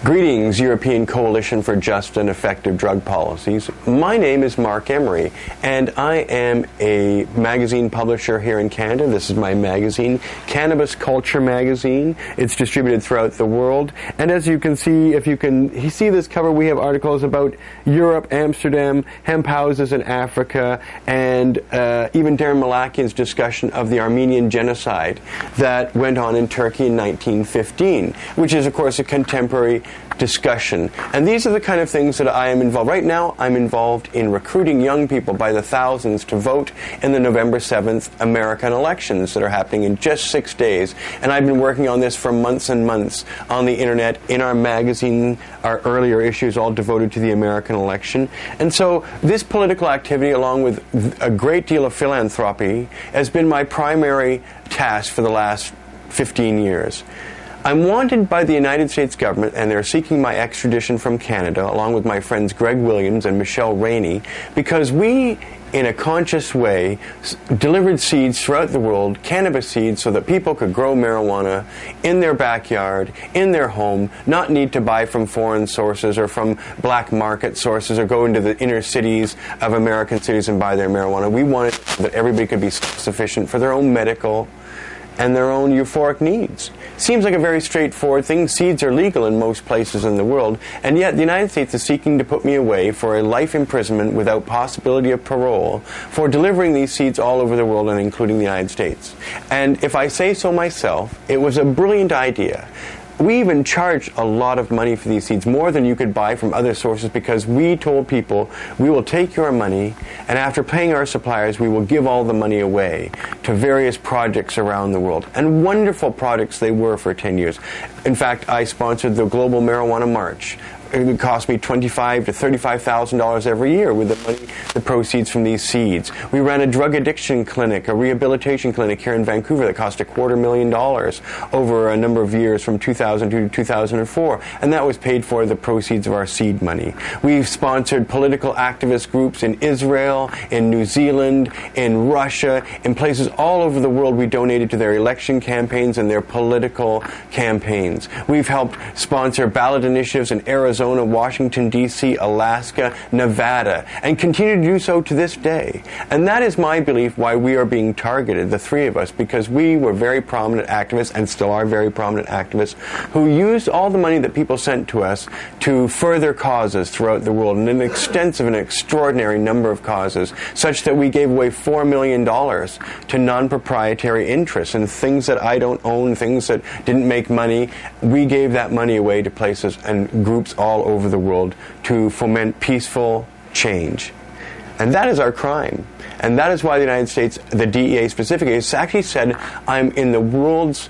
Greetings, European Coalition for Just and Effective Drug Policies. My name is Marc Emery, and I am a magazine publisher here in Canada. This is my magazine, Cannabis Culture Magazine. It's distributed throughout the world. And as you can see, if you can see this cover, we have articles about Europe, Amsterdam, hemp houses in Africa, and even Darren Malakian's discussion of the Armenian genocide that went on in Turkey in 1915, which is, of course, a contemporary discussion. And these are the kind of things that I am involved. Right now, I'm involved in recruiting young people by the thousands to vote in the November 7th American elections that are happening in just 6 days. And I've been working on this for months and months on the internet, in our magazine, our earlier issues all devoted to the American election. And so this political activity, along with a great deal of philanthropy, has been my primary task for the last 15 years. I'm wanted by the United States government, and they're seeking my extradition from Canada, along with my friends Greg Williams and Michelle Rainey, because we, in a conscious way, delivered seeds throughout the world, cannabis seeds, so that people could grow marijuana in their backyard, in their home, not need to buy from foreign sources or from black market sources or go into the inner cities of American cities and buy their marijuana. We wanted that everybody could be sufficient for their own medical and their own euphoric needs. Seems like a very straightforward thing. Seeds are legal in most places in the world, and yet the United States is seeking to put me away for a life imprisonment without possibility of parole for delivering these seeds all over the world, and including the United States. And if I say so myself, it was a brilliant idea. We even charged a lot of money for these seeds, more than you could buy from other sources, because we told people, we will take your money, and after paying our suppliers, we will give all the money away to various projects around the world. And wonderful projects they were for 10 years. In fact, I sponsored the Global Marijuana March. It would cost me $25,000 to $35,000 every year with the money, the proceeds from these seeds. We ran a drug addiction clinic, a rehabilitation clinic here in Vancouver that cost $250,000 over a number of years from 2002 to 2004, and that was paid for the proceeds of our seed money. We've sponsored political activist groups in Israel, in New Zealand, in Russia, in places all over the world. We donated to their election campaigns and their political campaigns. We've helped sponsor ballot initiatives in Arizona, Washington, D.C., Alaska, Nevada, and continue to do so to this day. And that is my belief why we are being targeted, the three of us, because we were very prominent activists, and still are very prominent activists, who used all the money that people sent to us to further causes throughout the world, and an extensive and extraordinary number of causes, such that we gave away $4 million to non-proprietary interests and things that I don't own, things that didn't make money. We gave that money away to places and groups all over the world to foment peaceful change. And that is our crime. And that is why the United States, the DEA specifically, has actually said I'm in the world's,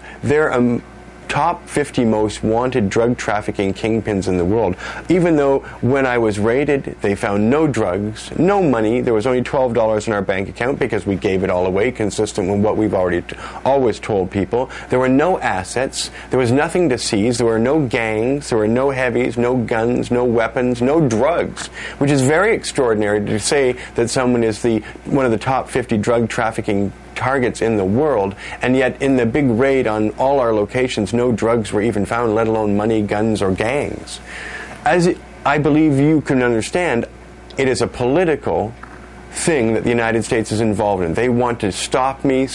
top 50 most wanted drug trafficking kingpins in the world. Even though when I was raided, they found no drugs, no money. There was only $12 in our bank account because we gave it all away, consistent with what we've always told people. There were no assets. There was nothing to seize. There were no gangs. There were no heavies, no guns, no weapons, no drugs, which is very extraordinary to say that someone is one of the top 50 drug trafficking targets in the world, and yet in the big raid on all our locations, no drugs were even found, let alone money, guns, or gangs. As I believe you can understand, it is a political thing that the United States is involved in. They want to stop me,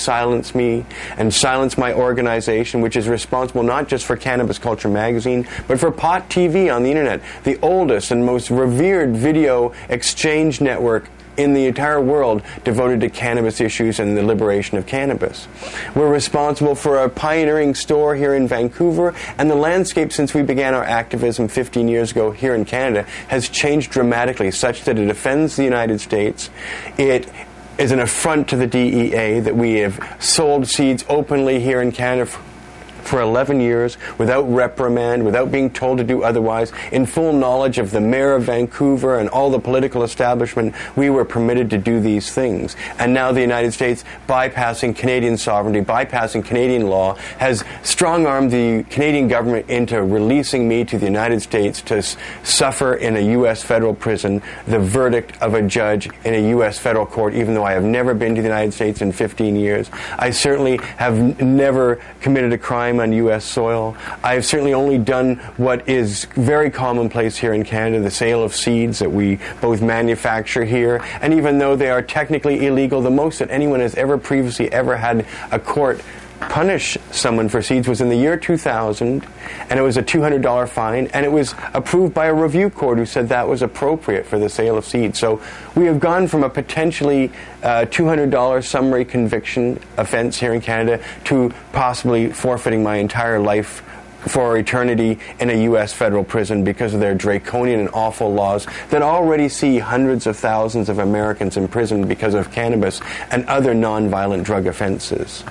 and silence my organization, which is responsible not just for Cannabis Culture Magazine, but for Pot TV on the internet, the oldest and most revered video exchange network in the entire world devoted to cannabis issues and the liberation of cannabis. We're responsible for a pioneering store here in Vancouver, and the landscape since we began our activism 15 years ago here in Canada has changed dramatically, such that it offends the United States. It is an affront to the DEA that we have sold seeds openly here in Canada for 11 years without reprimand, without being told to do otherwise, in full knowledge of the mayor of Vancouver and all the political establishment. We were permitted to do these things. And now the United States, bypassing Canadian sovereignty, bypassing Canadian law, has strong-armed the Canadian government into releasing me to the United States to suffer in a U.S. federal prison the verdict of a judge in a U.S. federal court, even though I have never been to the United States in 15 years. I certainly have never committed a crime crime on U.S. soil. I've certainly only done what is very commonplace here in Canada, the sale of seeds that we both manufacture here. And even though they are technically illegal, the most that anyone has ever previously ever had a court punish someone for seeds was in the year 2000, and it was a $200 fine, and it was approved by a review court who said that was appropriate for the sale of seeds. So we have gone from a potentially $200 summary conviction offense here in Canada to possibly forfeiting my entire life for eternity in a U.S. federal prison because of their draconian and awful laws that already see hundreds of thousands of Americans imprisoned because of cannabis and other nonviolent drug offenses.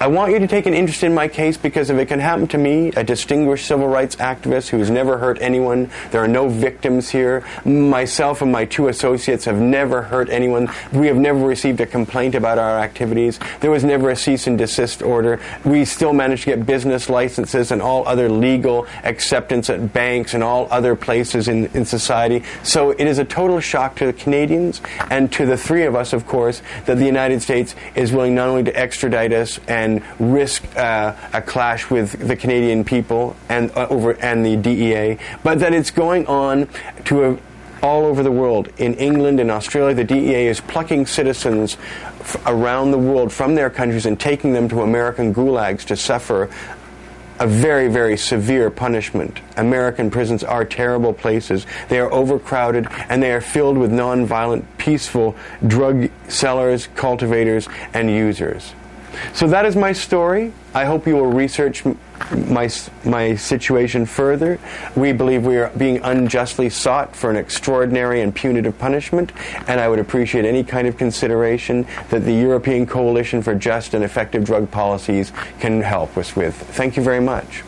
I want you to take an interest in my case because if it can happen to me, a distinguished civil rights activist who has never hurt anyone, there are no victims here. Myself and my two associates have never hurt anyone. We have never received a complaint about our activities. There was never a cease and desist order. We still managed to get business licenses and all other legal acceptance at banks and all other places in society. So it is a total shock to the Canadians and to the three of us, of course, that the United States is willing not only to extradite us and risk a clash with the Canadian people and the DEA, but that it's going on to all over the world. In England and Australia, the DEA is plucking citizens around the world from their countries and taking them to American gulags to suffer a very, very severe punishment. American prisons are terrible places. They are overcrowded and they are filled with nonviolent, peaceful drug sellers, cultivators, and users. So that is my story. I hope you will research my situation further. We believe we are being unjustly sought for an extraordinary and punitive punishment, and I would appreciate any kind of consideration that the European Coalition for Just and Effective Drug Policies can help us with. Thank you very much.